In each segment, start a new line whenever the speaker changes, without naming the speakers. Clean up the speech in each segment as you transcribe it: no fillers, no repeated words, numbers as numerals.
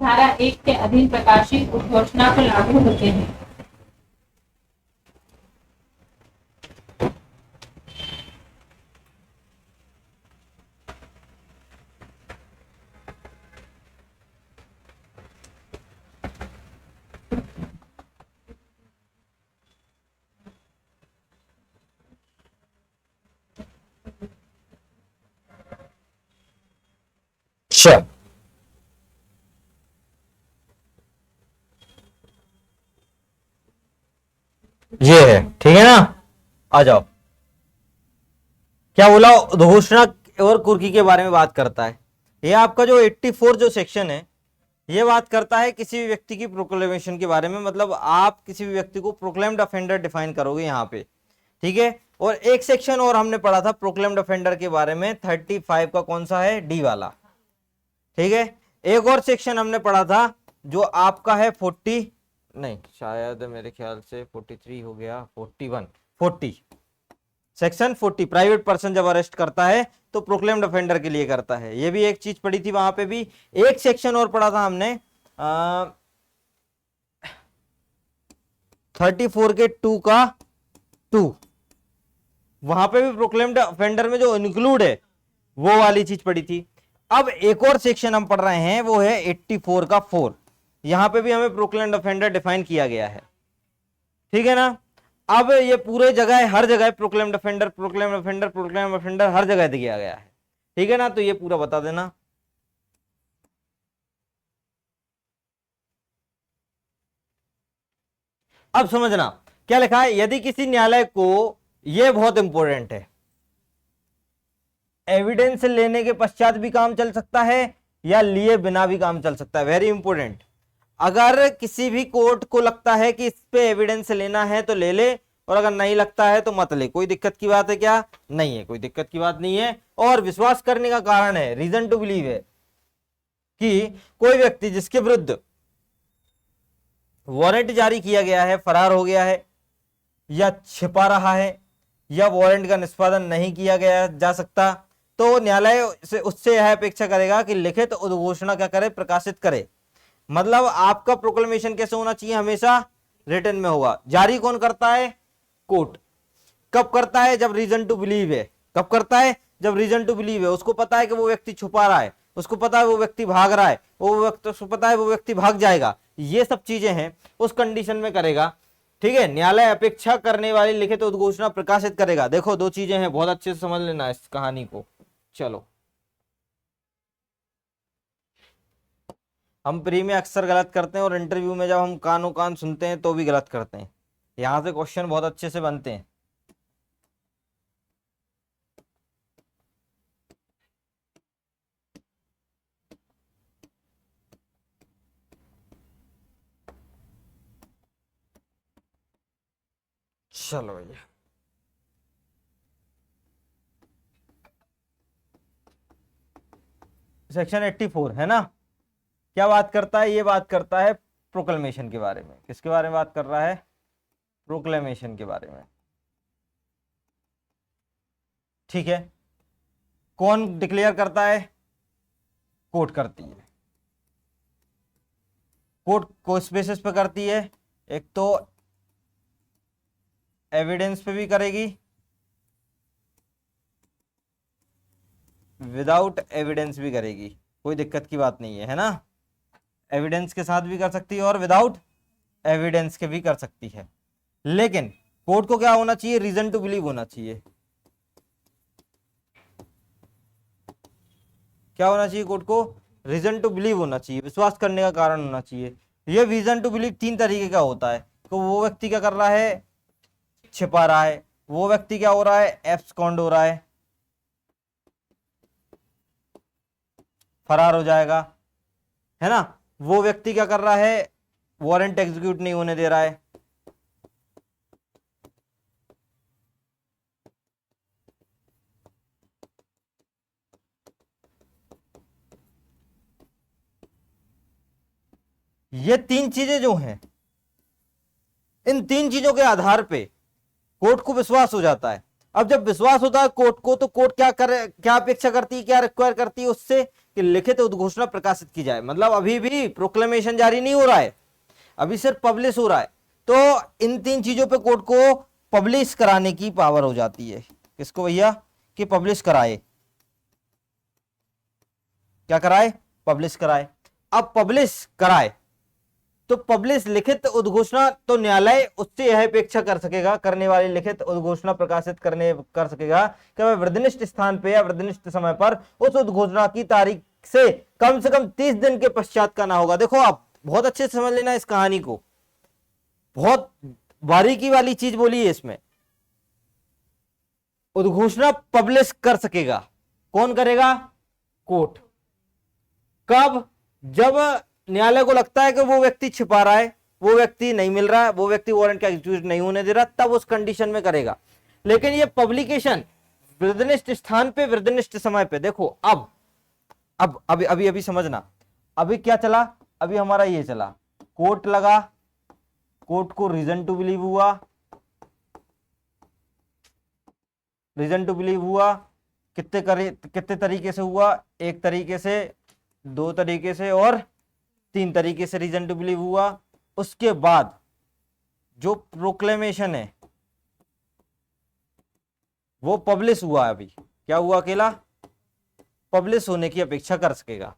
धारा 1 के अधीन प्रकाशित उद्घोषणा पर लागू होते हैं।
अच्छा, ये है, ठीक है ना। आ जाओ, क्या बोला, उद्घोषणा और कुर्की के बारे में बात करता है। ये आपका जो 84 जो सेक्शन है, ये बात करता है किसी भी व्यक्ति की प्रोक्लेमेशन के बारे में, मतलब आप किसी भी व्यक्ति को प्रोक्लेम्ड ऑफेंडर डिफाइन करोगे यहाँ पे, ठीक है। और एक सेक्शन और हमने पढ़ा था प्रोक्लेम्ड ऑफेंडर के बारे में, 35 का कौन सा है, डी वाला, ठीक है। एक और सेक्शन हमने पढ़ा था जो आपका है 40, नहीं शायद मेरे ख्याल से 43 हो गया, 41, 40, सेक्शन 40, प्राइवेट पर्सन जब अरेस्ट करता है तो प्रोक्लेम्ड ऑफेंडर के लिए करता है। ये भी एक चीज पढ़ी थी वहां पे भी। एक सेक्शन और पढ़ा था हमने 34 के 2 का 2, वहां पे भी प्रोक्लेम्ड ऑफेंडर में जो इंक्लूड है वो वाली चीज पढ़ी थी। अब एक और सेक्शन हम पढ़ रहे हैं, वो है 84 का 4, यहां पे भी हमें प्रोक्लेम्ड ऑफेंडर डिफाइन किया गया है, ठीक है ना। अब ये पूरे जगह, हर जगह proclaimed offender, proclaimed offender, proclaimed offender हर जगह दिया गया है, ठीक है ना। तो ये पूरा बता देना। अब समझना क्या लिखा है, यदि किसी न्यायालय को, ये बहुत इंपॉर्टेंट है, एविडेंस लेने के पश्चात भी काम चल सकता है या लिए बिना भी काम चल सकता है, वेरी इंपॉर्टेंट। अगर किसी भी कोर्ट को लगता है कि इस पे एविडेंस लेना है तो ले ले, और अगर नहीं लगता है तो मत ले, कोई दिक्कत की बात है क्या, नहीं है, कोई दिक्कत की बात नहीं है। और विश्वास करने का कारण है, रीजन टू बिलीव है कि कोई व्यक्ति जिसके विरुद्ध वारंट जारी किया गया है, फरार हो गया है या छिपा रहा है या वारंट का निष्पादन नहीं किया गया जा सकता, तो न्यायालय से उससे यह अपेक्षा करेगा कि लिखित उद्घोषणा क्या करे, प्रकाशित करे। मतलब आपका प्रोक्लेमेशन कैसे होना चाहिए, हमेशा रिटन में होगा। जारी कौन करता है, कोर्ट। कब करता है, जब रीजन टू बिलीव है। कब करता है, जब रीजन टू बिलीव है, उसको पता है कि वो व्यक्ति छुपा रहा है, उसको पता है वो व्यक्ति भाग रहा है, उसको पता है वो व्यक्ति भाग जाएगा, ये सब चीजें हैं, उस कंडीशन में करेगा, ठीक है। न्यायालय अपेक्षा करने वाली लिखित उद्घोषणा प्रकाशित करेगा। देखो दो चीजें हैं, बहुत अच्छे से समझ लेना इस कहानी को। चलो, हम प्री में अक्सर गलत करते हैं और इंटरव्यू में जब हम कानो कान सुनते हैं तो भी गलत करते हैं। यहां से क्वेश्चन बहुत अच्छे से बनते हैं। चलो भैया, सेक्शन 84 है ना, क्या बात करता है, ये बात करता है प्रोक्लेमेशन के बारे में। किसके बारे में बात कर रहा है, प्रोक्लेमेशन के बारे में, ठीक है। कौन डिक्लेयर करता है, कोर्ट करती है। कोर्ट को इस बेसिस पे करती है, एक तो एविडेंस पे भी करेगी, विदाउट एविडेंस भी करेगी, कोई दिक्कत की बात नहीं है ना। एविडेंस के साथ भी कर सकती है और विदाउट एविडेंस के भी कर सकती है। लेकिन कोर्ट को क्या होना चाहिए, रीजन टू बिलीव होना चाहिए। क्या होना चाहिए, कोर्ट को रीजन टू बिलीव होना चाहिए, विश्वास करने का कारण होना चाहिए। ये रीजन टू बिलीव 3 तरीके का होता है। तो वो व्यक्ति क्या कर रहा है, छिपा रहा है, वो व्यक्ति क्या हो रहा है, एब्सकॉन्ड हो रहा है, फरार हो जाएगा, है ना। वो व्यक्ति क्या कर रहा है, वारंट एग्जीक्यूट नहीं होने दे रहा है, ये 3 चीजें जो हैं, इन 3 चीजों के आधार पे कोर्ट को विश्वास हो जाता है। अब जब विश्वास होता है कोर्ट को, तो कोर्ट क्या करे, क्या अपेक्षा करती है, क्या रिक्वायर करती है उससे, कि लिखित उद्घोषणा प्रकाशित की जाए। मतलब अभी भी प्रोक्लेमेशन जारी नहीं हो रहा है, अभी सिर्फ पब्लिश हो रहा है। तो इन 3 चीजों पे कोर्ट को पब्लिश कराने की पावर हो जाती है। किसको भैया? कि पब्लिश कराए। क्या कराए? पब्लिश कराए। अब पब्लिश कराए तो पब्लिश लिखित उद्घोषणा तो न्यायालय उससे यह अपेक्षा कर सकेगा, करने वाली लिखित उद्घोषणा प्रकाशित कर सकेगा कि वह वृद्धनिष्ठ स्थान पे या वृद्धनिष्ठ समय पर उस उद्घोषणा की तारीख से कम 30 दिन के पश्चात का ना होगा। देखो आप बहुत अच्छे से समझ लेना इस कहानी को, बहुत बारीकी वाली चीज बोली है इसमें। उद्घोषणा पब्लिश कर सकेगा, कौन करेगा? कोर्ट। कब? जब न्यायालय को लगता है कि वो व्यक्ति छिपा रहा है, वो व्यक्ति नहीं मिल रहा है, वो व्यक्ति वारंट का एग्जीक्यूट नहीं होने दे रहा, तब उस कंडीशन में करेगा। लेकिन ये पब्लिकेशन वृद्धनिष्ठ स्थान पे वृद्धनिष्ठ समय पे, देखो अब अभी समझना, अभी क्या चला? अभी हमारा ये चला, कोर्ट लगा, कोर्ट को रीजन टू बिलीव हुआ, रीजन टू बिलीव हुआ। कितने तरीके से हुआ? 1 तरीके से, 2 तरीके से और 3 तरीके से रीजन टू बिलीव हुआ। उसके बाद जो प्रोक्लेमेशन है वो पब्लिश हुआ। अभी क्या हुआ? अकेला पब्लिश होने की अपेक्षा कर सकेगा।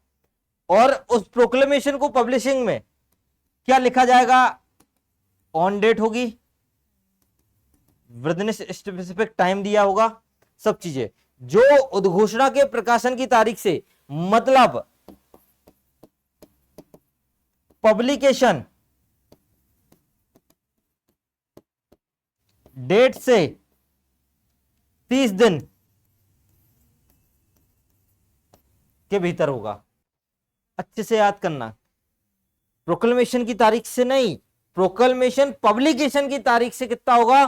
और उस प्रोक्लेमेशन को पब्लिशिंग में क्या लिखा जाएगा? ऑन डेट होगी, वृद्धनिष्ठ स्पेसिफिक टाइम दिया होगा, सब चीजें। जो उद्घोषणा के प्रकाशन की तारीख से, मतलब पब्लिकेशन डेट से 30 दिन के भीतर होगा। अच्छे से याद करना, प्रोक्लेमेशन की तारीख से नहीं, प्रोक्लेमेशन पब्लिकेशन की तारीख से कितना होगा?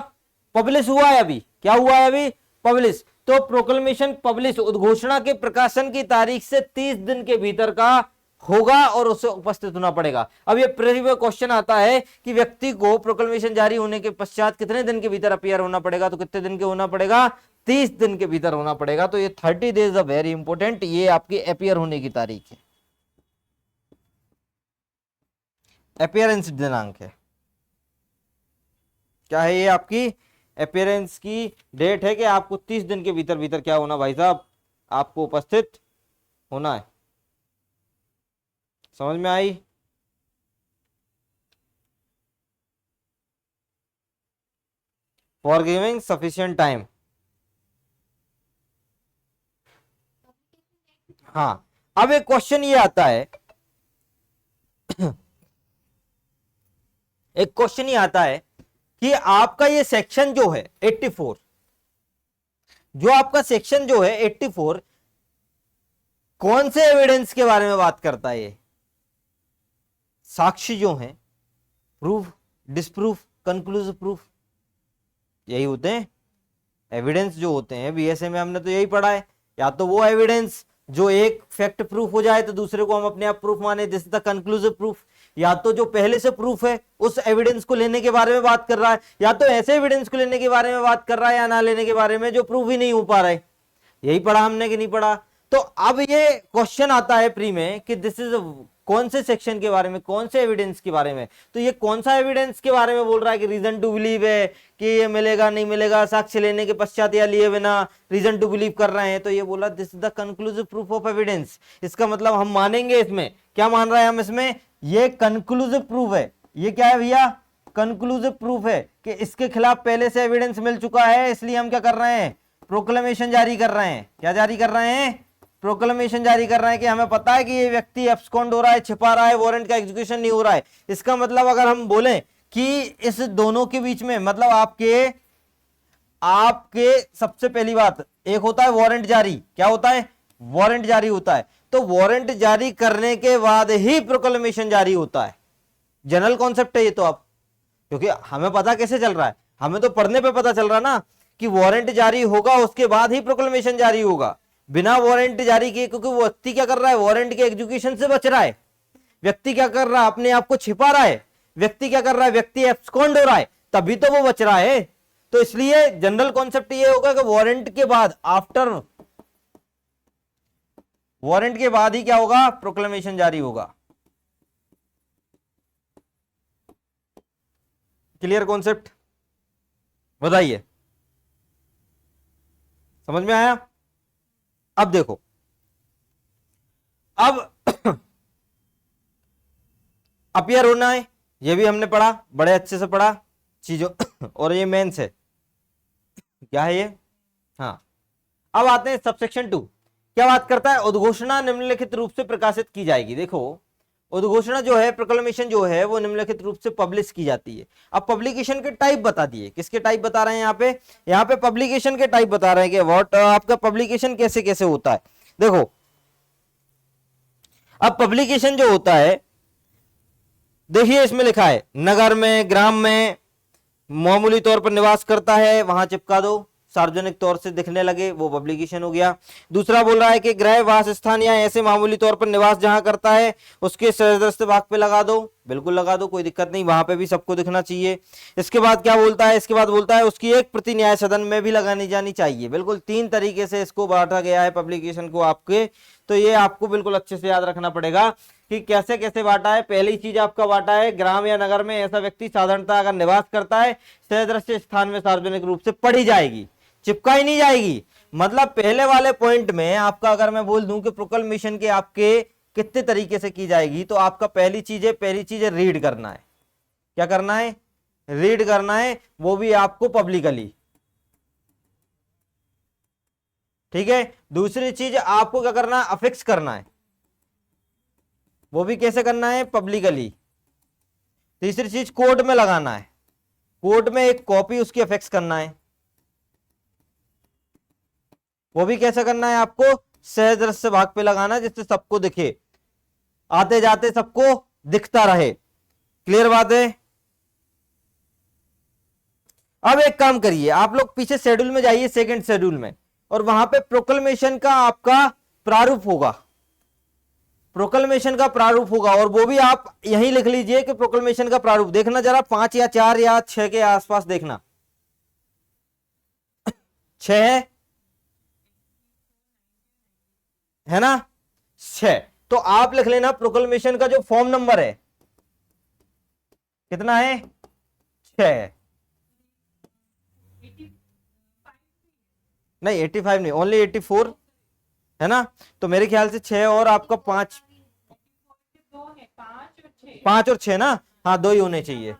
पब्लिश हुआ है अभी, क्या हुआ है अभी? पब्लिश। तो प्रोक्लेमेशन पब्लिश, उद्घोषणा के प्रकाशन की तारीख से 30 दिन के भीतर का होगा और उसे उपस्थित होना पड़ेगा। अब ये प्रीवियस क्वेश्चन आता है कि व्यक्ति को प्रोक्लेमेशन जारी होने के पश्चात कितने दिन के भीतर अपीयर होना पड़ेगा? तो कितने दिन के होना पड़ेगा? 30 दिन के भीतर होना पड़ेगा। तो ये 30 डेज अ वेरी इंपॉर्टेंट, ये आपकी अपीयर होने की तारीख है, अपीयरेंस दिनांक है। क्या है ये? आपकी अपीयरेंस की डेट है कि आपको 30 दिन के भीतर क्या होना भाई साहब? आपको उपस्थित होना है। समझ में आई? For giving sufficient time. हाँ, अब एक क्वेश्चन ये आता है एक क्वेश्चन ये आता है कि आपका ये सेक्शन जो है 84, जो आपका सेक्शन जो है 84 कौन से एविडेंस के बारे में बात करता है? ये साक्षी जो हैं, प्रूफ, डिसप्रूफ, कंक्लूसिव प्रूफ, यही होते हैं एविडेंस जो होते हैं। बीएसए में हमने तो यही पढ़ा है, या तो वो एविडेंस जो एक फैक्ट प्रूफ हो जाए तो दूसरे को हम अपने आप प्रूफ माने, this is the conclusive proof, या तो जो पहले से प्रूफ है उस एविडेंस को लेने के बारे में बात कर रहा है, या तो ऐसे एविडेंस को लेने के बारे में बात कर रहा है या ना लेने के बारे में जो प्रूफ ही नहीं हो पा रहा है। यही पढ़ा हमने कि नहीं पढ़ा? तो अब ये क्वेश्चन आता है प्री में कि दिस इज कौन से सेक्शन के बारे में, कौन से एविडेंस के बारे में। तो ये कौन सा एविडेंस के बारे में बोल रहा है कि रीजन टू बिलीव है कि ये मिलेगा नहीं मिलेगा, साक्ष्य लेने के पश्चात या लिए बिना रीजन टू बिलीव कर रहे हैं। तो ये बोला this is the conclusive proof of evidence. इसका मतलब हम मानेंगे इसमें, क्या मान रहे हैं हम इसमें? ये कंक्लूसिव प्रूफ है। ये क्या है भैया? कंक्लूसिव प्रूफ है कि इसके खिलाफ पहले से एविडेंस मिल चुका है, इसलिए हम क्या कर रहे हैं? प्रोक्लेमेशन जारी कर रहे हैं। क्या जारी कर रहे हैं? प्रोक्लेमेशन जारी कर रहे हैं कि हमें पता है कि ये व्यक्ति एब्सकॉन्ड हो रहा है, छिपा रहा है, वारंट का एग्जीक्यूशन नहीं हो रहा है। इसका मतलब अगर हम बोलें कि इस दोनों के बीच में, मतलब आपके सबसे पहली बात, एक होता है वारंट जारी। क्या होता है? वारंट जारी होता है। तो वारंट जारी करने के बाद ही प्रोक्लेमेशन जारी होता है। जनरल कॉन्सेप्ट है ये तो। आप क्योंकि हमें पता कैसे चल रहा है, हमें तो पढ़ने पे पता चल रहा ना कि वारंट जारी होगा उसके बाद ही प्रोक्लेमेशन जारी होगा, बिना वारंट जारी किए। क्योंकि वो व्यक्ति क्या कर रहा है? वारंट के एग्जीक्यूशन से बच रहा है। व्यक्ति क्या कर रहा है? अपने आप को छिपा रहा है। व्यक्ति क्या कर रहा है? व्यक्ति एब्सकॉन्ड हो रहा है, तभी तो वो बच रहा है। तो इसलिए जनरल कॉन्सेप्ट ये होगा कि वारंट के बाद, आफ्टर वारंट के बाद ही क्या होगा, प्रोक्लेमेशन जारी होगा। क्लियर कॉन्सेप्ट, बताइए, समझ में आया? अब देखो, अब अपियर होना है, ये भी हमने पढ़ा, बड़े अच्छे से पढ़ा चीजों और ये मेंस है, क्या है ये? हाँ, अब आते हैं सबसेक्शन 2, क्या बात करता है, उद्घोषणा निम्नलिखित रूप से प्रकाशित की जाएगी। देखो, उद्घोषणा जो है, प्रोक्लेमेशन जो है, वो निम्नलिखित रूप से पब्लिश की जाती है। अब पब्लिकेशन के टाइप बता दिए, किसके टाइप बता रहे हैं यहाँ पे पब्लिकेशन के टाइप बता रहे हैं कि व्हाट आपका पब्लिकेशन कैसे कैसे होता है। देखो, अब पब्लिकेशन जो होता है, देखिए इसमें लिखा है नगर में, ग्राम में मामूली तौर पर निवास करता है, वहां चिपका दो, सार्वजनिक तौर से दिखने लगे, वो पब्लिकेशन हो गया। दूसरा बोल रहा है कि गृह वास स्थान या ऐसे मामूली तौर पर निवास जहां करता है उसके सदस्य भाग पे लगा दो, बिल्कुल लगा दो, कोई दिक्कत नहीं, वहां पे भी सबको दिखना चाहिए। इसके बाद क्या बोलता है, इसके बाद बोलता है उसकी एक प्रति न्याय सदन में भी लगानी जानी चाहिए। बिल्कुल 3 तरीके से इसको बांटा गया है पब्लिकेशन को आपके, तो ये आपको बिल्कुल अच्छे से याद रखना पड़ेगा कि कैसे कैसे बांटा है। पहली चीज आपका बांटा है, ग्राम या नगर में ऐसा व्यक्ति साधारणतः अगर निवास करता है सदृश्य स्थान में सार्वजनिक रूप से पढ़ी जाएगी, चिपकाई नहीं जाएगी। मतलब पहले वाले पॉइंट में आपका अगर मैं बोल दूं कि प्रोक्लेमेशन के आपके कितने तरीके से की जाएगी, तो आपका पहली चीज है रीड करना है। क्या करना है? रीड करना है, वो भी आपको पब्लिकली, ठीक है। दूसरी चीज आपको क्या करना है, अफिक्स करना है, वो भी कैसे करना है, पब्लिकली। तीसरी चीज कोर्ट में लगाना है, कोर्ट में एक कॉपी उसकी अफिक्स करना है, वो भी कैसे करना है, आपको सहदृश्य भाग पे लगाना है जिससे सबको दिखे, आते जाते सबको दिखता रहे। क्लियर बात है? अब एक काम करिए, आप लोग पीछे शेड्यूल में जाइए, सेकंड शेड्यूल में, और वहां पे प्रोक्लेमेशन का आपका प्रारूप होगा, प्रोक्लेमेशन का प्रारूप होगा, और वो भी आप यहीं लिख लीजिए कि प्रोक्लेमेशन का प्रारूप देखना, जरा 5 या 4 या 6 के आसपास देखना। 6 है ना, 6, तो आप लिख लेना प्रोक्लेमेशन का जो फॉर्म नंबर है कितना है, 6 है। नहीं 85 नहीं, ओनली 84 है ना, तो मेरे ख्याल से 6 और आपका 5, 5 और 6 ना, हाँ 2 ही होने चाहिए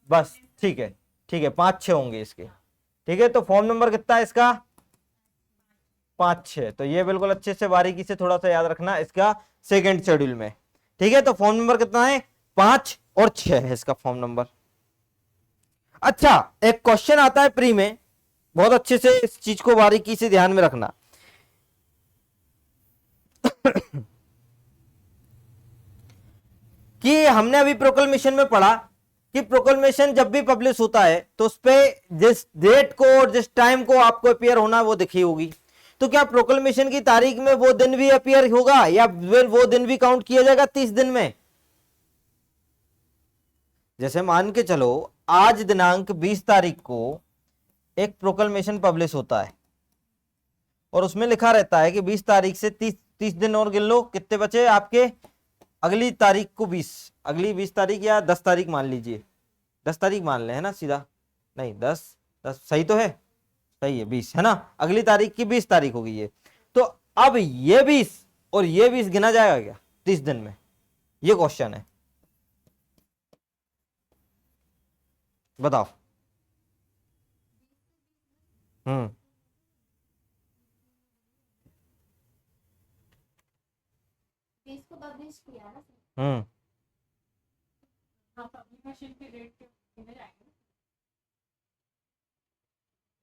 बस, ठीक है ठीक है, 5-6 होंगे इसके, ठीक है। तो फॉर्म नंबर कितना है इसका, 5-6, तो ये बिल्कुल अच्छे से बारीकी से थोड़ा सा याद रखना इसका सेकंड शेड्यूल में, ठीक है। तो फॉर्म नंबर कितना है, 5 और 6 है इसका फॉर्म नंबर। अच्छा, एक क्वेश्चन आता है प्री में, बहुत अच्छे से इस चीज को बारीकी से ध्यान में रखना। कि हमने अभी प्रोक्लेमेशन में पढ़ा कि प्रोक्लेमेशन जब भी पब्लिश होता है तो उस पे जिस डेट को और जिस टाइम को आपको अपीयर होना है वो दिखी होगी। तो क्या प्रोक्लेमेशन की तारीख में वो दिन भी अपीयर होगा या वो दिन भी काउंट किया जाएगा 30 दिन में? जैसे मान के चलो आज दिनांक 20 तारीख को एक प्रोक्लेमेशन पब्लिश होता है और उसमें लिखा रहता है कि 20 तारीख से 30 दिन और गिन लो, कितने बचे आपके, अगली तारीख को 20, अगली 20 तारीख या 10 तारीख मान लीजिए, 10 तारीख मान ले, है ना, सीधा नहीं 10 सही तो है, सही है 20 है ना, अगली तारीख की 20 तारीख होगी ये। तो अब ये 20 और ये 20 गिना जाएगा क्या 30 दिन में, ये क्वेश्चन है, बताओ।
इसको पब्लिश किया ना,
हाँ, पब्लिकेशन के रेट के गिने जाएंगे।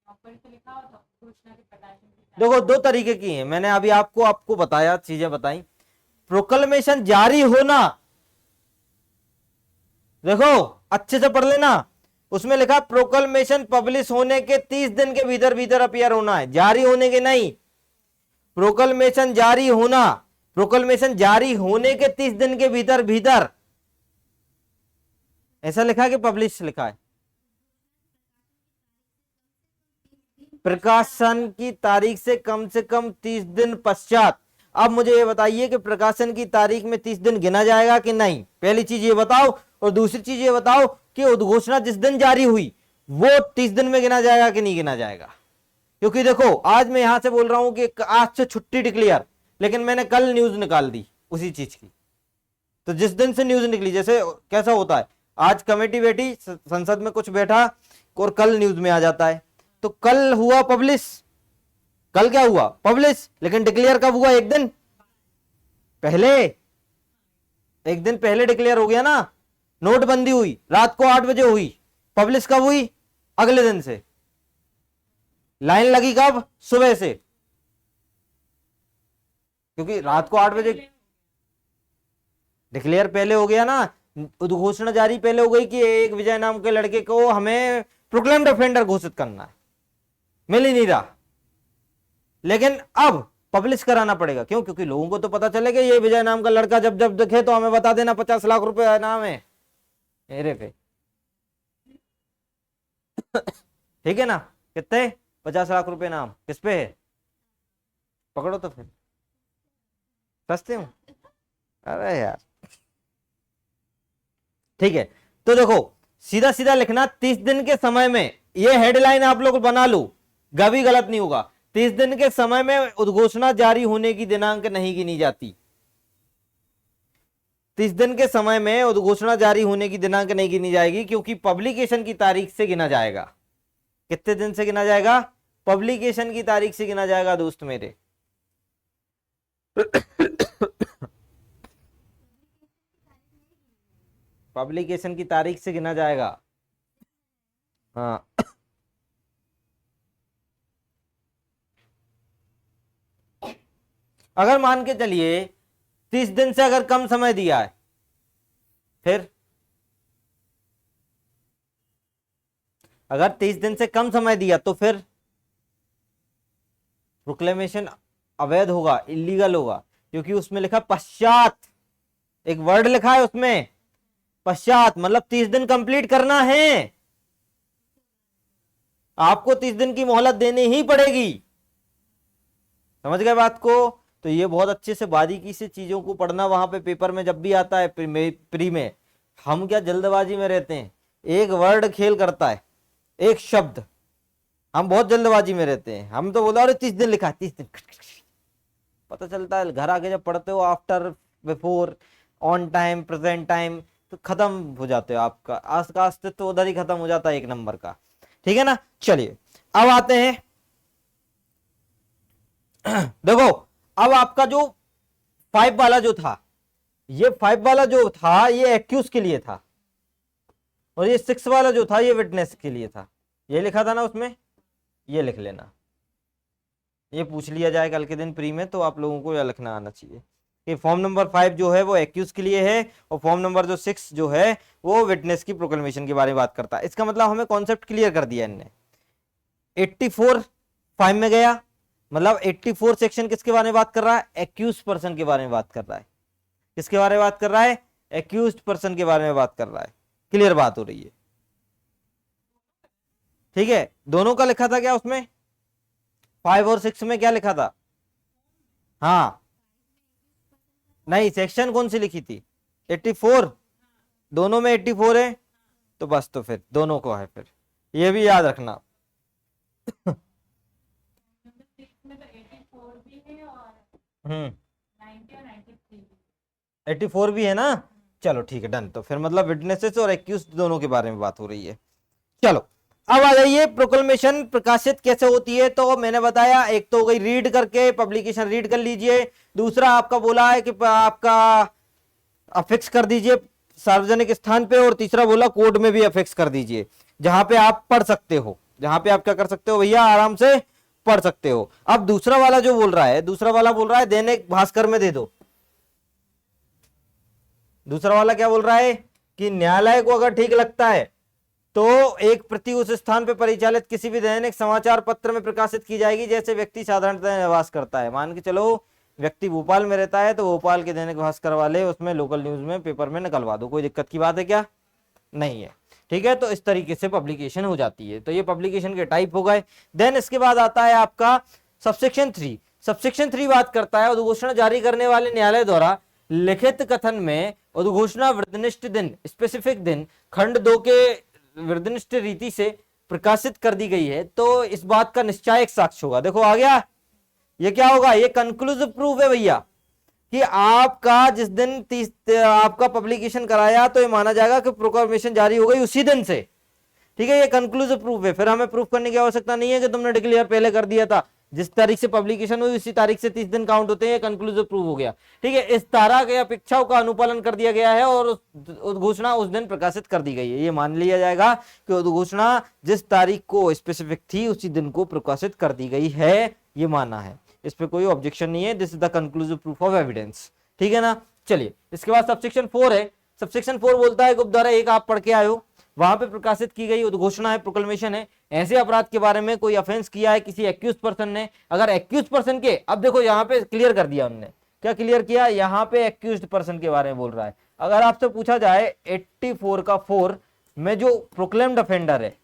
ऊपर तो लिखा होता घोषणा के प्रकाशन की तारीख।
देखो 2 तरीके की हैं, मैंने अभी आपको बताया, चीजें बताई। प्रोक्लेमेशन जारी होना, देखो अच्छे से पढ़ लेना, उसमें लिखा प्रोक्लेमेशन पब्लिश होने के 30 दिन के भीतर भीतर अपीयर होना है, जारी होने के नहीं। प्रोक्लेमेशन जारी होना, प्रोक्लेमेशन जारी होने के 30 दिन के भीतर भीतर, ऐसा लिखा है कि पब्लिश लिखा है, प्रकाशन की तारीख से कम 30 दिन पश्चात। अब मुझे ये बताइए कि प्रकाशन की तारीख में 30 दिन गिना जाएगा कि नहीं, पहली चीज ये बताओ। और दूसरी चीज ये बताओ कि उद्घोषणा जिस दिन जारी हुई वो 30 दिन में गिना जाएगा कि नहीं गिना जाएगा। क्योंकि देखो आज मैं यहां से बोल रहा हूं कि आज से छुट्टी डिक्लेयर, लेकिन मैंने कल न्यूज निकाल दी उसी चीज की। तो जिस दिन से न्यूज निकली, जैसे कैसा होता है, आज कमेटी बैठी संसद में कुछ बैठा और कल न्यूज में आ जाता है, तो कल हुआ पब्लिश, कल क्या हुआ पब्लिश, लेकिन डिक्लेयर कब हुआ, एक दिन पहले, एक दिन पहले डिक्लेयर हो गया ना। नोटबंदी हुई रात को 8 बजे हुई, पब्लिश कब हुई, अगले दिन से। लाइन लगी कब, सुबह से, क्योंकि रात को 8 बजे डिक्लेयर पहले हो गया ना, उद्घोषणा जारी पहले हो गई कि एक विजय नाम के लड़के को हमें प्रोक्लेम्ड ऑफेंडर घोषित करना है, मिल ही नहीं रहा, लेकिन अब पब्लिश कराना पड़ेगा। क्यों, क्योंकि लोगों को तो पता चलेगा ये विजय नाम का लड़का जब जब दिखे तो हमें बता देना 50 लाख रुपए नाम है मेरे पे। ठीक है ना, कितने, 50 लाख रुपए नाम किस पे है, पकड़ो तो फिर, सस्ते हूं, अरे यार। ठीक है, तो देखो सीधा सीधा लिखना 30 दिन के समय में, ये हेडलाइन आप लोग बना लो, कभी गलत नहीं होगा। 30 दिन के समय में उद्घोषणा जारी होने की दिनांक नहीं गिनी जाती। 30 दिन के समय में उद्घोषणा जारी होने की दिनांक नहीं गिनी जाएगी, क्योंकि पब्लिकेशन की तारीख से गिना जाएगा। कितने दिन से गिना जाएगा, पब्लिकेशन की तारीख से गिना जाएगा दोस्त मेरे। पब्लिकेशन की तारीख से गिना जाएगा, हाँ। अगर मान के चलिए 30 दिन से अगर कम समय दिया है, फिर अगर 30 दिन से कम समय दिया तो फिर प्रोक्लेमेशन अवैध होगा, इलीगल होगा, क्योंकि उसमें लिखा पश्चात, एक वर्ड लिखा है उसमें पश्चात, मतलब 30 दिन कंप्लीट करना है, आपको 30 दिन की मोहलत देनी ही पड़ेगी। समझ गए बात को। तो ये बहुत अच्छे से बारीकी से चीजों को पढ़ना, वहां पे पेपर में जब भी आता है प्री में, हम क्या जल्दबाजी में रहते हैं, एक वर्ड खेल करता है, एक शब्द, हम बहुत जल्दबाजी में रहते हैं। हम तो बोला अरे 30 दिन लिखा, 30 दिन, पता चलता है घर आके जब पढ़ते हो after, before, on time, present time, तो खत्म हो जाते हो, आपका आज का अस्तित्व तो उधर ही खत्म हो जाता है, एक नंबर का। ठीक है ना, चलिए अब आते हैं। देखो अब आपका जो 5 वाला जो था, ये 5 वाला जो था ये एक्यूज के लिए था, और ये 6 वाला जो था ये विटनेस के लिए था। ये लिखा था ना उसमें, ये लिख लेना, ये पूछ लिया जाए कल के दिन प्री में, तो आप लोगों को यह लिखना आना चाहिए कि फॉर्म नंबर 5 जो है वो एक्यूज के लिए है, और फॉर्म नंबर जो 6 जो है वो विटनेस की प्रोक्लेमेशन के बारे में बात करता है। इसका मतलब हमें कॉन्सेप्ट क्लियर कर दिया इनने। 84 5 में गया, मतलब 84 सेक्शन किसके बारे में बात कर रहा है, एक्यूज पर्सन के बारे में बात कर रहा है। किसके बारे में बात कर रहा है, एक्यूज पर्सन के बारे में बात कर रहा है। क्लियर बात हो रही है, ठीक है। दोनों का लिखा था क्या उसमें, 5 और 6 में क्या लिखा था, हाँ नहीं, सेक्शन कौन सी लिखी थी, 84, दोनों में 84 है, तो बस तो फिर दोनों को है, फिर ये भी याद रखना।
इसमें तो 84 भी है और 90 और 93 भी।
84 भी है ना, चलो ठीक है, डन। तो फिर मतलब विटनेसेस और एक्यूज दोनों के बारे में बात हो रही है। चलो अब आ जाइए, प्रोक्लेमेशन प्रकाशित कैसे होती है। तो मैंने बताया, एक तो हो गई रीड करके, पब्लिकेशन रीड कर लीजिए। दूसरा आपका बोला है कि आपका अफिक्स कर दीजिए सार्वजनिक स्थान पे, और तीसरा बोला कोर्ट में भी अफिक्स कर दीजिए, जहां पे आप पढ़ सकते हो, जहां पे आप क्या कर सकते हो भैया, आराम से पढ़ सकते हो। अब दूसरा वाला जो बोल रहा है, दूसरा वाला बोल रहा है दैनिक भास्कर में दे दो। दूसरा वाला क्या बोल रहा है कि न्यायालय को अगर ठीक लगता है तो एक प्रति उस स्थान पर परिचालित किसी भी दैनिक समाचार पत्र में प्रकाशित की जाएगी जैसे व्यक्ति साधारणतः निवास करता है। मान के चलो व्यक्ति भोपाल में रहता है, तो भोपाल के दैनिक भास्कर वाले उसमें लोकल न्यूज में पेपर में निकलवा दो, कोई दिक्कत की बात है क्या, नहीं है। ठीक है, तो इस तरीके से पब्लिकेशन हो जाती है। तो ये पब्लिकेशन के टाइप हो गए। देन इसके बाद आता है आपका सबसेक्शन 3। सबसेक्शन 3 बात करता है उद्घोषणा जारी करने वाले न्यायालय द्वारा लिखित कथन में उद्घोषणा वृद्धनिष्ठ दिन, स्पेसिफिक दिन, खंड 2 के वृद्धनिष्ठ रीति से प्रकाशित कर दी गई है तो इस बात का निश्चायक साक्ष्य होगा। देखो आ गया, ये क्या होगा, ये कंक्लूसिव प्रूफ है भैया कि आपका जिस दिन आपका पब्लिकेशन कराया तो ये माना जाएगा कि प्रोक्लेमेशन जारी हो गई उसी दिन से। ठीक है, ये कंक्लूसिव प्रूफ है, फिर हमें प्रूफ करने की आवश्यकता नहीं है कि तुमने डिक्लेयर पहले कर दिया था, जिस तारीख से पब्लिकेशन हुई उसी तारीख से 30 दिन काउंट होते हैं, कंक्लूसिव प्रूफ हो गया। ठीक है, इस धारा के अपेक्षाओं का अनुपालन कर दिया गया है और उद्घोषणा उस दिन प्रकाशित कर दी गई है। ये मान लिया जाएगा कि उद्घोषणा जिस तारीख को स्पेसिफिक थी उसी दिन को प्रकाशित कर दी गई है, ये माना है, इस पे कोई ऑब्जेक्शन नहीं है। This is the conclusive proof of evidence. ठीक है ना, चलिए इसके बाद सबसेक्शन 4 है। सबसेक्शन 4 बोलता है उपधारा 1 आप पढ़ के आए हो, वहां पे प्रकाशित की गई उद्घोषणा है, प्रोक्लेमेशन है, ऐसे अपराध के बारे में कोई ऑफेंस किया है किसी एक्यूज पर्सन ने, अगर एक्यूज पर्सन के, अब देखो यहाँ पे क्लियर कर दिया उन्होंने, क्या क्लियर किया, यहाँ पे एक्यूज पर्सन के बारे में बोल रहा है। अगर आपसे पूछा जाए 84 का 4 में जो प्रोक्लेम्ड ऑफेंडर है,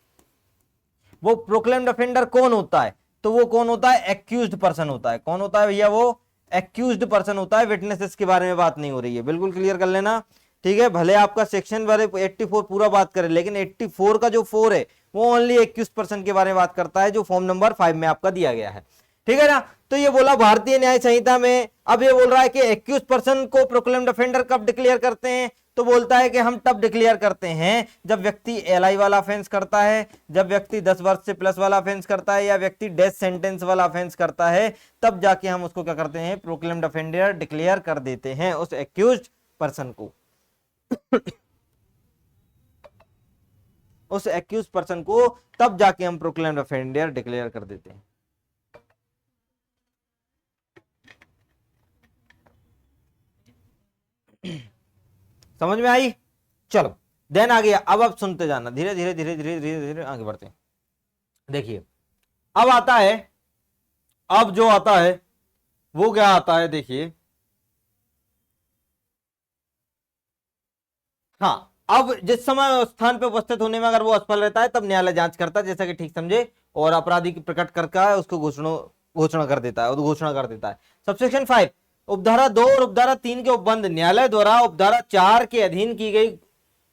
वो प्रोक्लेम्ड ऑफेंडर कौन होता है, तो वो कौन होता है, एक्यूज्ड पर्सन होता है। कौन होता है भैया, वो एक्यूज्ड पर्सन होता है। विटनेसेस के बारे में बात नहीं हो रही है, बिल्कुल क्लियर कर लेना। ठीक है, भले आपका सेक्शन वाले 84 पूरा बात करे, लेकिन 84 का जो 4 है वो ओनली एक्यूज्ड पर्सन के बारे में बात करता है, जो फॉर्म नंबर 5 में आपका दिया गया है। ठीक है ना, तो ये बोला भारतीय न्याय संहिता में। अब ये बोल रहा है कि एक्यूज्ड पर्सन को प्रोक्लेम्ड ऑफेंडर कब डिक्लेयर करते हैं, तो बोलता है कि हम तब डिक्लेयर करते हैं जब व्यक्ति एलआई वाला ऑफेंस करता है, जब व्यक्ति 10 वर्ष से प्लस वाला ऑफेंस करता है, या व्यक्ति डेथ सेंटेंस वाला ऑफेंस करता है, तब जाके हम उसको क्या करते हैं, प्रोक्लेम्ड ऑफेंडर डिक्लेयर कर देते हैं उस एक्यूज्ड पर्सन को। उस एक्यूज पर्सन को तब जाके हम प्रोक्लेम्ड ऑफेंडर डिक्लेयर कर देते हैं। समझ में आई, चलो देन आ गया। अब आप सुनते जाना, धीरे धीरे धीरे धीरे धीरे धीरे आगे बढ़ते हैं। देखिए अब आता है, अब जो आता है वो क्या आता है, देखिए हाँ, अब जिस समय स्थान पे उपस्थित होने में अगर वो असफल रहता है तब न्यायालय जांच करता है, जैसा कि ठीक समझे, और अपराधी की प्रकट करके उसको घोषणा कर देता है, उद्घोषणा कर देता है। सबसेक्शन 5 उपधारा 2 और उपधारा 3 के उपबंध न्यायालय द्वारा उपधारा 4 के अधीन की गई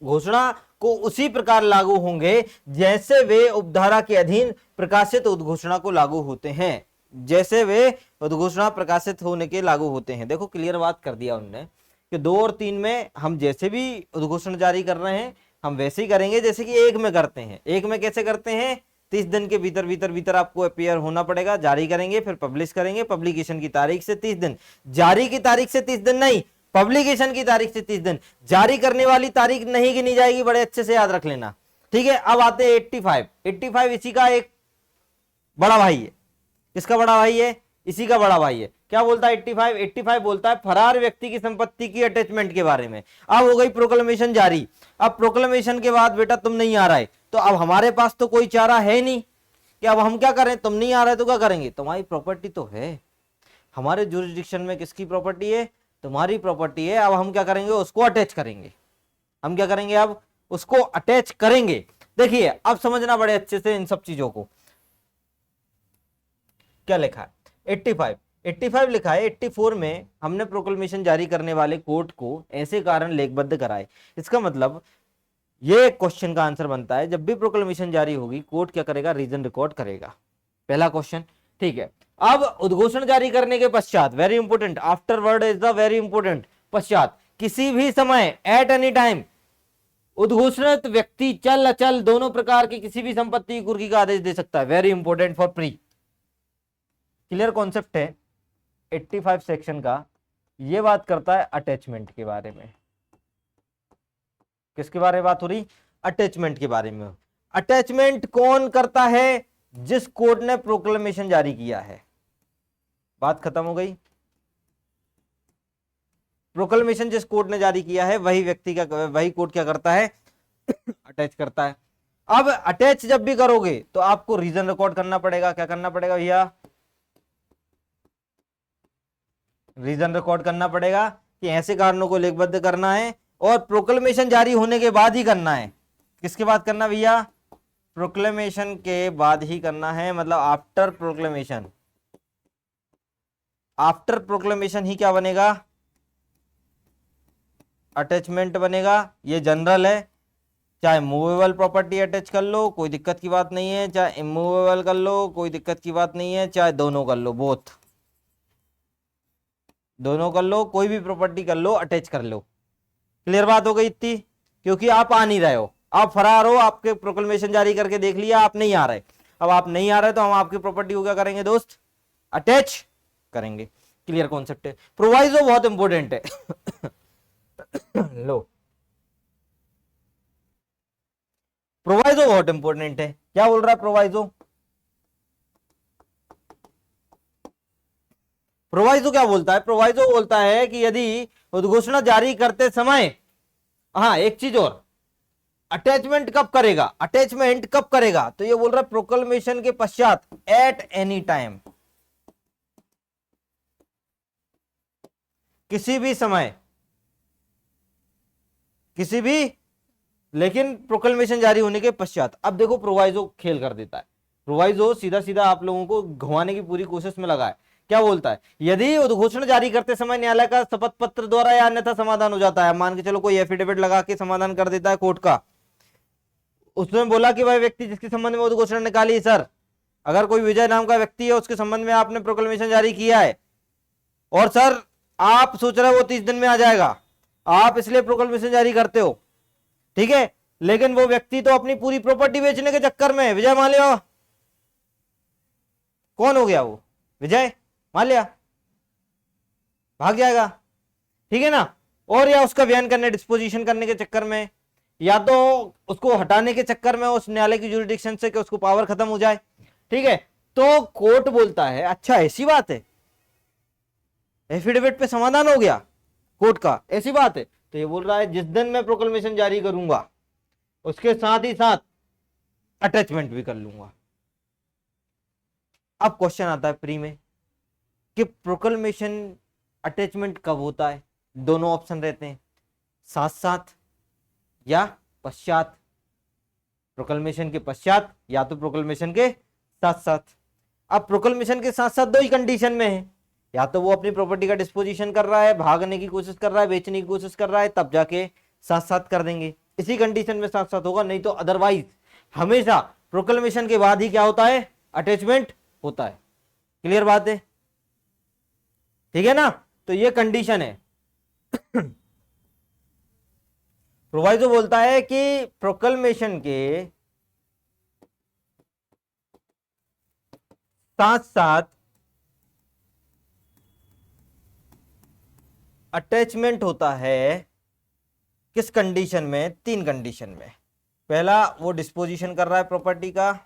घोषणा को उसी प्रकार लागू होंगे जैसे वे उपधारा के अधीन प्रकाशित उद्घोषणा को लागू होते हैं, जैसे वे उद्घोषणा प्रकाशित होने के लागू होते हैं। देखो क्लियर बात कर दिया उन्होंने कि 2 और 3 में हम जैसे भी उद्घोषणा जारी कर रहे हैं हम वैसे ही करेंगे जैसे कि 1 में करते हैं। 1 में कैसे करते हैं, 30 दिन के भीतर भीतर भीतर आपको अपीयर होना पड़ेगा, जारी करेंगे, फिर पब्लिश करेंगे, पब्लिकेशन की तारीख से 30 दिन, जारी की तारीख से 30 दिन नहीं, पब्लिकेशन की तारीख से 30 दिन, जारी करने वाली तारीख नहीं गिनी जाएगी, बड़े अच्छे से याद रख लेना। ठीक है, अब आते हैं 85 इसी का एक बड़ा भाई है। किसका बड़ा भाई है, इसी का बड़ा भाई है। क्या बोलता है 85 बोलता है फरार व्यक्ति की संपत्ति की अटैचमेंट के बारे में। अब हो गई प्रोक्लेमेशन जारी, अब प्रोक्लेमेशन के बाद बेटा तुम नहीं आ रहा है तो अब हमारे पास तो कोई चारा है नहीं कि अब हम क्या करें, तुम नहीं आ रहे तो क्या करेंगे, तुम्हारी प्रॉपर्टी तो है, हमारे जुरिस्डिक्शन में किसकी प्रॉपर्टी है, तुम्हारी प्रॉपर्टी है। अब हम क्या करेंगे, उसको अटैच करेंगे। हम क्या करेंगे, अब उसको अटैच करेंगे। देखिए अब समझना बड़े अच्छे से इन सब चीजों को। क्या लिखा है 85 लिखा है, 84 में हमने प्रोक्लेमेशन जारी करने वाले कोर्ट को ऐसे कारण लेखबद्ध कराए। इसका मतलब ये क्वेश्चन का आंसर बनता है, जब भी प्रोक्लेमेशन जारी होगी कोर्ट क्या करेगा, रीजन रिकॉर्ड करेगा। पहला क्वेश्चन, ठीक है। अब उद्घोषणा जारी करने के पश्चात, very important, afterward is the very important, पश्चात किसी भी समय, एट एनी टाइम, उद्घोषित व्यक्ति चल अचल दोनों प्रकार की किसी भी संपत्ति की कुर्की का आदेश दे सकता है। Very important for pre, clear concept है 85 सेक्शन का। ये बात करता है अटैचमेंट के बारे में। किसके बारे में बात हो रही, अटैचमेंट के बारे में। अटैचमेंट कौन करता है, जिस कोर्ट ने प्रोक्लेमेशन जारी किया है। बात खत्म हो गई। प्रोक्लेमेशन जिस कोर्ट ने जारी किया है वही व्यक्ति का, वही कोर्ट क्या करता है, अटैच करता है। अब अटैच जब भी करोगे तो आपको रीजन रिकॉर्ड करना पड़ेगा। क्या करना पड़ेगा भैया, रीजन रिकॉर्ड करना पड़ेगा कि ऐसे कारणों को लेखबद्ध करना है, और प्रोक्लेमेशन जारी होने के बाद ही करना है। किसके बाद करना भैया, प्रोक्लेमेशन के बाद ही करना है, मतलब आफ्टर प्रोक्लेमेशन। आफ्टर प्रोक्लेमेशन ही क्या बनेगा, अटैचमेंट बनेगा। ये जनरल है, चाहे मूवेबल प्रॉपर्टी अटैच कर लो कोई दिक्कत की बात नहीं है, चाहे इमूवेबल कर लो कोई दिक्कत की बात नहीं है, चाहे दोनों कर लो, बोथ दोनों कर लो, कोई भी प्रॉपर्टी कर लो, अटैच कर लो। क्लियर बात हो गई इतनी, क्योंकि आप आ नहीं रहे हो, आप फरार हो, आपके प्रोक्लेमेशन जारी करके देख लिया, आप नहीं आ रहे। अब आप नहीं आ रहे तो हम आपकी प्रॉपर्टी को क्या करेंगे दोस्त, अटैच करेंगे। क्लियर कॉन्सेप्ट है। प्रोवाइजो बहुत इंपॉर्टेंट है। लो, प्रोवाइजो बहुत इंपॉर्टेंट है। क्या बोल रहा है प्रोवाइजो, प्रोवाइजो क्या बोलता है, प्रोवाइजो बोलता है कि यदि उद्घोषणा जारी करते समय, हाँ एक चीज और, अटैचमेंट कब करेगा, अटैचमेंट कब करेगा, तो ये बोल रहा है प्रोक्लेमेशन के पश्चात, एट एनी टाइम, किसी भी समय, किसी भी, लेकिन प्रोक्लेमेशन जारी होने के पश्चात। अब देखो प्रोवाइजो खेल कर देता है, प्रोवाइजो सीधा सीधा आप लोगों को घुमाने की पूरी कोशिश में लगा है। क्या बोलता है, यदि उद्घोषणा जारी करते समय न्यायालय का शपथ पत्र द्वारा या अन्यथा समाधान हो जाता है, मान के चलो कोई एफिडेविट लगा के समाधान कर देता है कोर्ट का, उसने बोला कि भाई व्यक्ति जिसके संबंध में उद्घोषणा निकाली, सर अगर कोई विजय नाम का व्यक्ति है उसके संबंध में आपने प्रोक्लेमेशन जारी किया है, और सर आप सोच रहे हो वो 30 दिन में आ जाएगा, आप इसलिए प्रोक्लेमेशन जारी करते हो, ठीक है, लेकिन वो व्यक्ति तो अपनी पूरी प्रॉपर्टी बेचने के चक्कर में, विजय माल्या, कौन हो गया वो, विजय माल्या, भाग जाएगा, ठीक है ना, और या उसका बयान करने, डिस्पोजिशन करने के चक्कर में, या तो उसको हटाने के चक्कर में उस न्यायालय की जुरिडिक्शन से कि उसको पावर खत्म हो जाए, ठीक है, तो कोर्ट बोलता है अच्छा ऐसी बात है, एफिडेविट पे समाधान हो गया कोर्ट का, ऐसी बात है, तो ये बोल रहा है जिस दिन मैं प्रोक्लेमेशन जारी करूंगा उसके साथ ही साथ अटैचमेंट भी कर लूंगा। अब क्वेश्चन आता है प्री में कि प्रोक्लेमेशन अटैचमेंट कब होता है, दोनों ऑप्शन रहते हैं, साथ साथ या पश्चात, प्रोक्लेमेशन के पश्चात या तो प्रोक्लेमेशन के साथ साथ। अब प्रोक्लेमेशन के साथ साथ दो ही कंडीशन में है, या तो वो अपनी प्रॉपर्टी का डिस्पोजिशन कर रहा है, भागने की कोशिश कर रहा है, बेचने की कोशिश कर रहा है, तब जाके साथ साथ कर देंगे, इसी कंडीशन में साथ साथ होगा, नहीं तो अदरवाइज हमेशा प्रोक्लेमेशन के बाद ही क्या होता है, अटैचमेंट होता है। क्लियर बात है, ठीक है ना, तो ये कंडीशन है। प्रोवाइजो बोलता है कि प्रोक्लेमेशन के साथ साथ अटैचमेंट होता है, किस कंडीशन में, तीन कंडीशन में। पहला वो डिस्पोजिशन कर रहा है प्रॉपर्टी का,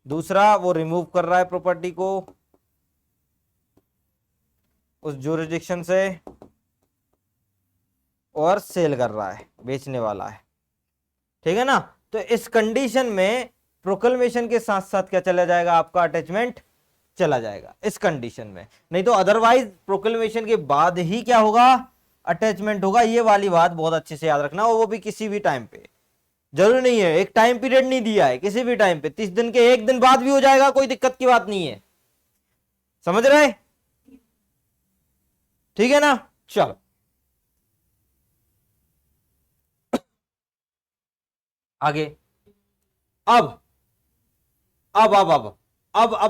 दूसरा वो रिमूव कर रहा है प्रॉपर्टी को उस जुरिडिक्शन से, और सेल कर रहा है, बेचने वाला है, ठीक है ना, तो इस कंडीशन में प्रोक्लेमेशन के साथ साथ क्या चला जाएगा, आपका अटैचमेंट चला जाएगा इस कंडीशन में, नहीं तो अदरवाइज प्रोक्लेमेशन के बाद ही क्या होगा, अटैचमेंट होगा। ये वाली बात बहुत अच्छे से याद रखना, और वो भी किसी भी टाइम पे, जरूरी नहीं है, एक टाइम पीरियड नहीं दिया है, किसी भी टाइम पे, 30 दिन के एक दिन बाद भी हो जाएगा, कोई दिक्कत की बात नहीं है, समझ रहे, ठीक है ना। चलो आगे, अब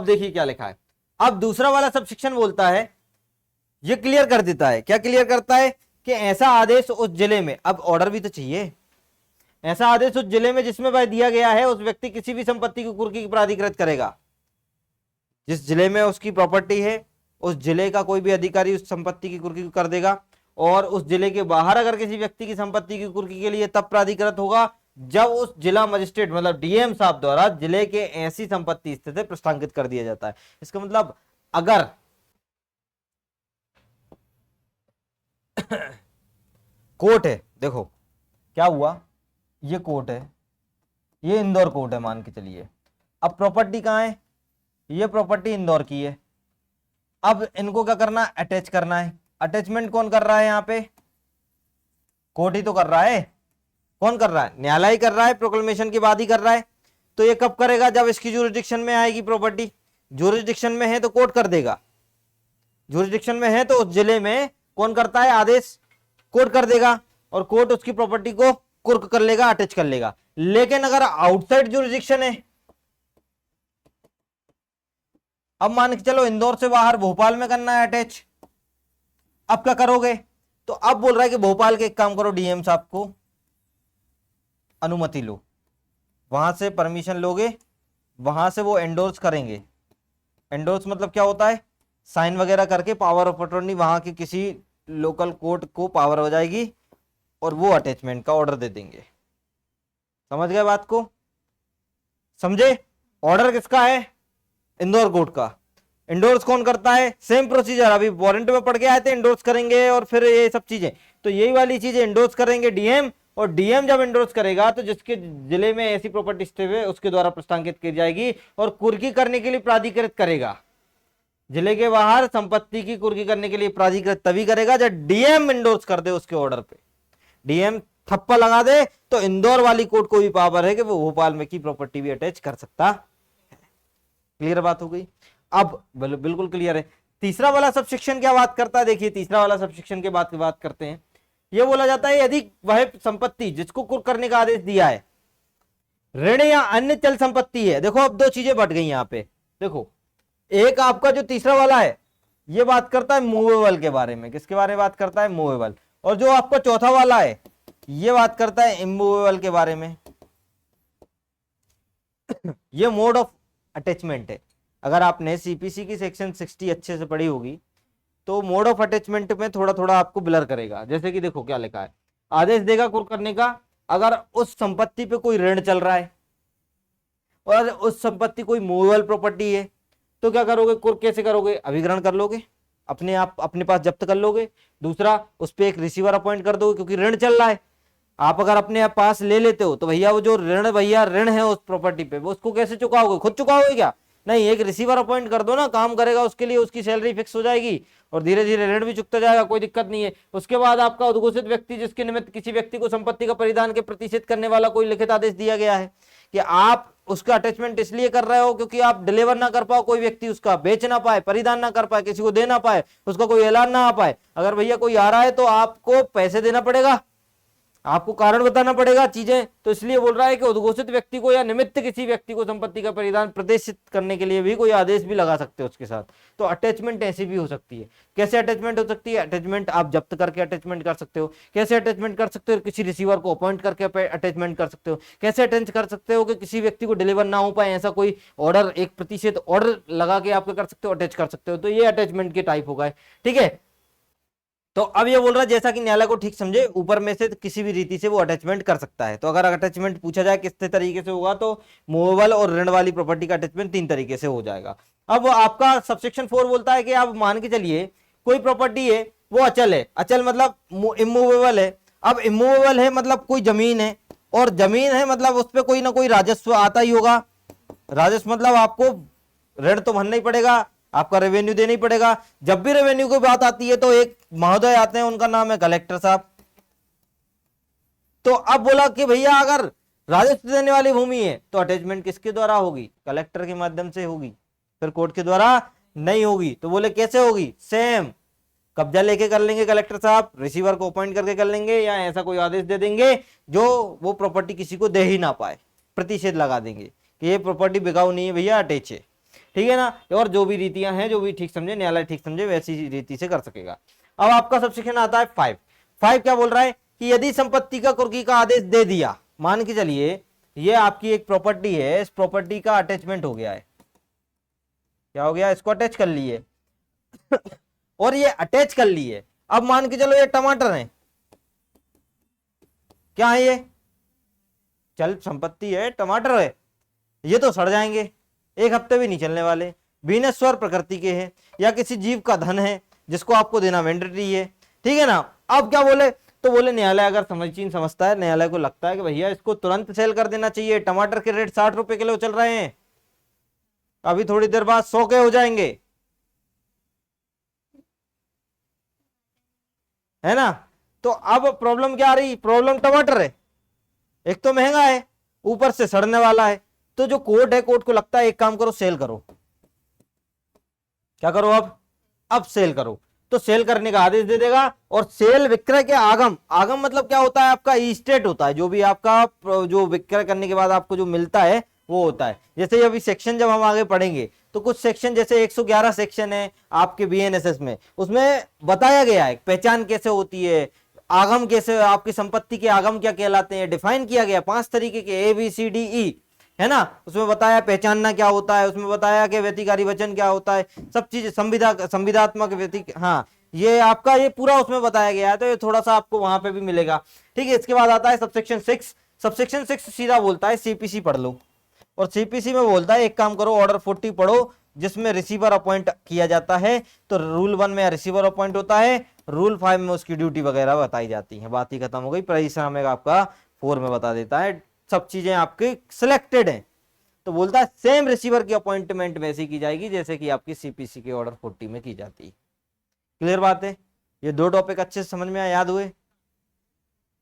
देखिए क्या लिखा है। अब दूसरा वाला सब सेक्शन बोलता है, ये क्लियर कर देता है, क्या क्लियर करता है कि ऐसा आदेश उस जिले में, अब ऑर्डर भी तो चाहिए, ऐसा आदेश उस जिले में जिसमें वह दिया गया है उस व्यक्ति किसी भी संपत्ति की कुर्की की प्राधिकृत करेगा, जिस जिले में उसकी प्रॉपर्टी है उस जिले का कोई भी अधिकारी उस संपत्ति की कुर्की कर देगा, और उस जिले के बाहर अगर किसी व्यक्ति की संपत्ति की कुर्की के लिए तब प्राधिकृत होगा जब उस जिला मजिस्ट्रेट मतलब डीएम साहब द्वारा जिले के ऐसी संपत्ति स्थित है प्रस्तावित कर दिया जाता है। इसका मतलब अगर कोर्ट है, देखो क्या हुआ, ये कोर्ट है, ये इंदौर कोर्ट है मान के चलिए, अब प्रॉपर्टी कहाँ है, ये प्रॉपर्टी इंदौर की है, अब इनको क्या करना, अटैच करना है। अटैचमेंट कौन कर रहा है यहाँ पे, कोर्ट ही तो कर रहा है, कौन कर रहा है, न्यायालय कर रहा है, प्रोक्लेमेशन के बाद ही कर रहा है, तो ये कब करेगा? जब इसकी जुरिडिक्शन में आएगी प्रॉपर्टी। जुरिडिक्शन में है तो कोर्ट कर देगा, जुरिडिक्शन में है तो उस जिले में कौन करता है आदेश? कोर्ट कर देगा, और कोर्ट उसकी प्रॉपर्टी को कुर्क कर लेगा, अटैच कर लेगा। लेकिन अगर आउटसाइड जुरिडिक्शन है, अब मान के चलो इंदौर से बाहर भोपाल में करना है अटैच, अब क्या करोगे? तो अब बोल रहा है कि भोपाल के एक काम करो, डीएम साहब को अनुमति लो, वहां से परमिशन लोगे, वहां से वो एंडोर्स करेंगे। एंडोर्स मतलब क्या होता है? साइन वगैरह करके पावर ऑफ अटॉर्नी वहां के किसी लोकल कोर्ट को पावर हो जाएगी और वो अटैचमेंट का ऑर्डर दे देंगे। समझ गए बात को? समझे? ऑर्डर किसका है? इंदौर कोर्ट का। इंडोर्स कौन करता है? सेम प्रोसीजर, अभी वारंट में पढ़ के आए थे, इंडोर्स करेंगे और फिर ये सब चीजें, तो यही वाली चीजें इंडोर्स करेंगे डीएम, और डीएम जब इंडोर्स करेगा तो जिसके जिले में ऐसी प्रॉपर्टी स्टे हुए उसके द्वारा प्रस्तावित की जाएगी, और कुर्की करने के लिए प्राधिकृत करेगा। जिले के बाहर संपत्ति की कुर्की करने के लिए प्राधिकृत तभी करेगा जब डीएम इंडोर्स कर दे उसके ऑर्डर पे। डीएम थप्पा लगा दे तो इंदौर वाली कोर्ट को भी पावर है कि वो भोपाल में की प्रॉपर्टी भी अटैच कर सकता है। क्लियर बात हो गई? अब बिल्कुल क्लियर है। तीसरा वाला सबसेक्शन क्या बात करता है? देखिए तीसरा वाला सबसेक्शन के बात करते हैं। यह बोला जाता है यदि वह संपत्ति जिसको कुर्क करने का आदेश दिया है ऋण या अन्य चल संपत्ति है। देखो अब दो चीजें बढ़ गई यहां पे। देखो एक आपका जो तीसरा वाला है ये बात करता है मूवेबल के बारे में। किसके बारे में बात करता है? मूवेबल। और जो आपका चौथा वाला है ये बात करता है इमूवेबल के बारे में। ये मोड ऑफ अटैचमेंट है। अगर आपने सीपीसी की सेक्शन 60 अच्छे से पढ़ी होगी तो मोड ऑफ अटैचमेंट में थोड़ा थोड़ा आपको ब्लर करेगा। जैसे कि देखो क्या लिखा है, आदेश देगा कुर्क करने का अगर उस संपत्ति पे कोई ऋण चल रहा है और उस संपत्ति कोई मूवेबल प्रॉपर्टी है तो क्या करोगे? कुर्क कैसे करोगे? अभिग्रहण कर लोगे, अपने आप अपने पास जब्त कर लोगे। दूसरा, उस पर एक रिसीवर अपॉइंट कर दोगे क्योंकि ऋण चल रहा है। आप अगर अपने पास ले लेते हो तो भैया वो जो ऋण है उस प्रॉपर्टी पे वो उसको कैसे चुकाओगे? खुद चुकाओगे क्या? नहीं, एक रिसीवर अपॉइंट कर दो ना, काम करेगा उसके लिए, उसकी सैलरी फिक्स हो जाएगी और धीरे धीरे ऋण भी चुकता जाएगा, कोई दिक्कत नहीं है। उसके बाद आपका उद्घोषित व्यक्ति जिसके निमित्त किसी व्यक्ति को संपत्ति का परिधान के प्रतिषेध करने वाला कोई लिखित आदेश दिया गया है कि आप उसका अटैचमेंट इसलिए कर रहे हो क्योंकि आप डिलीवर ना कर पाओ, कोई व्यक्ति उसका बेच ना पाए, परिधान ना कर पाए, किसी को दे ना पाए, उसका कोई ऐलान ना आ पाए। अगर भैया कोई आ रहा है तो आपको पैसे देना पड़ेगा, आपको कारण बताना पड़ेगा चीजें। तो इसलिए बोल रहा है कि उद्घोषित व्यक्ति को या निमित्त किसी व्यक्ति को संपत्ति का परिधान प्रदर्शित करने के लिए भी कोई आदेश भी लगा सकते हो उसके साथ। तो अटैचमेंट ऐसी भी हो सकती है। कैसे अटैचमेंट हो सकती है? अटैचमेंट आप जब्त करके अटैचमेंट कर सकते हो। कैसे अटैचमेंट कर सकते हो? किसी रिसीवर को अपॉइंट करके अटैचमेंट कर सकते हो। कैसे अटैच कर सकते हो कि किसी व्यक्ति को डिलीवर ना हो पाए ऐसा कोई ऑर्डर, 1% ऑर्डर लगा के आप कर सकते हो, अटैच कर सकते हो। तो ये अटैचमेंट के टाइप होगा। ठीक है, तो अब ये बोल रहा है जैसा कि न्यायालय को ठीक समझे ऊपर में से किसी भी रीति से वो अटैचमेंट कर सकता है। तो अगर अटैचमेंट पूछा जाए किस तरीके से होगा तो मूवेबल और ऋण वाली प्रॉपर्टी का अटैचमेंट 3 तरीके से हो जाएगा। अब आपका सबसेक्शन 4 बोलता है कि आप मान के चलिए कोई प्रॉपर्टी है वो अचल है। अचल मतलब इमूवेबल है। अब इमूवेबल है मतलब कोई जमीन है, और जमीन है मतलब उस पर कोई ना कोई राजस्व आता ही होगा। राजस्व मतलब आपको ऋण तो भरना ही पड़ेगा, आपका रेवेन्यू देना ही पड़ेगा। जब भी रेवेन्यू की बात आती है तो एक महोदय आते हैं, उनका नाम है कलेक्टर साहब। तो अब बोला कि भैया अगर राजस्व देने वाली भूमि है तो अटैचमेंट किसके द्वारा होगी? कलेक्टर के माध्यम से होगी, फिर कोर्ट के द्वारा नहीं होगी। तो बोले कैसे होगी? सेम कब्जा लेके कर लेंगे कलेक्टर साहब, रिसीवर को अपॉइंट करके कर लेंगे, या ऐसा कोई आदेश दे देंगे जो वो प्रॉपर्टी किसी को दे ही ना पाए, प्रतिषेध लगा देंगे कि ये प्रॉपर्टी बिकाऊ नहीं है भैया, अटैच है। ठीक है ना? और जो भी रीतियां हैं, जो भी ठीक समझे, न्यायालय ठीक समझे, वैसी रीति से कर सकेगा। अब आपका सबसेक्शन आता है 5 क्या बोल रहा है कि यदि संपत्ति का कुर्की का आदेश दे दिया, मान के चलिए ये आपकी एक प्रॉपर्टी है, इस प्रॉपर्टी का अटैचमेंट हो गया है। क्या हो गया? इसको अटैच कर लिए और ये अटैच कर लिए। अब मान के चलो ये टमाटर है, क्या है ये? चल संपत्ति है, टमाटर है, ये तो सड़ जाएंगे, 1 हफ्ते भी नहीं चलने वाले, बीनस्वर प्रकृति के हैं, या किसी जीव का धन है जिसको आपको देना मैंडेटरी है। ठीक है ना? अब क्या बोले? तो बोले न्यायालय अगर समझता है, न्यायालय को लगता है कि भैया इसको तुरंत सेल कर देना चाहिए। टमाटर के रेट 60 रुपए किलो चल रहे हैं, अभी थोड़ी देर बाद 100 के हो जाएंगे, है ना? तो अब प्रॉब्लम क्या आ रही? प्रॉब्लम टमाटर है, एक तो महंगा है, ऊपर से सड़ने वाला है। तो जो कोर्ट है, कोर्ट को लगता है एक काम करो, सेल करो। क्या करो अब सेल करो, तो सेल करने का आदेश दे देगा। और सेल विक्रय के आगम, आगम मतलब क्या होता है, आपका ईस्टेट होता है, जो भी आपका जो विक्रय करने के बाद आपको जो मिलता है वो होता है। जैसे अभी सेक्शन जब हम आगे पढ़ेंगे तो कुछ सेक्शन, जैसे 111 सेक्शन है आपके बीएनएसएस में, उसमें बताया गया है पहचान कैसे होती है, आगम कैसे, आपकी संपत्ति के आगम क्या कहलाते हैं, डिफाइन किया गया 5 तरीके के, ABCDE, है ना। उसमें बताया पहचानना क्या होता है, उसमें बताया कि व्यतिकारी वचन क्या होता है, सब चीज संविदात्मक व्यति, हाँ ये आपका ये पूरा उसमें बताया गया है, तो ये थोड़ा सा आपको वहां पे भी मिलेगा। ठीक है, इसके बाद आता है सबसेक्शन 6। सबसेक्शन 6 सीधा बोलता है सीपीसी पढ़ लो, और सीपीसी में बोलता है एक काम करो, ऑर्डर 40 पढ़ो, जिसमें रिसीवर अपॉइंट किया जाता है। तो रूल 1 में रिसीवर अपॉइंट होता है, रूल 5 में उसकी ड्यूटी वगैरह बताई जाती है। बात ही खत्म हो गई। परिश्रम में आपका 4 में बता देता है, सब चीजें आपकी सिलेक्टेड हैं। तो बोलता है सेम रिसीवर की अपॉइंटमेंट वैसी की जाएगी जैसे कि आपकी सीपीसी के ऑर्डर 40 में की जाती है। क्लियर बात है? ये 2 टॉपिक अच्छे से समझ में याद हुए?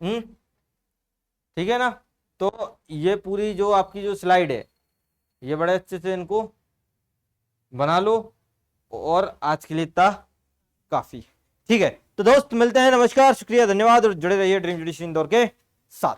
ठीक है ना। तो ये पूरी जो आपकी जो स्लाइड है, ये बड़े अच्छे से इनको बना लो, और आज के लिए इतना काफी। ठीक है, तो दोस्त मिलते हैं, नमस्कार, शुक्रिया, धन्यवाद, और जुड़े रहिए ड्रीम जुडिशरी इंदौर के साथ।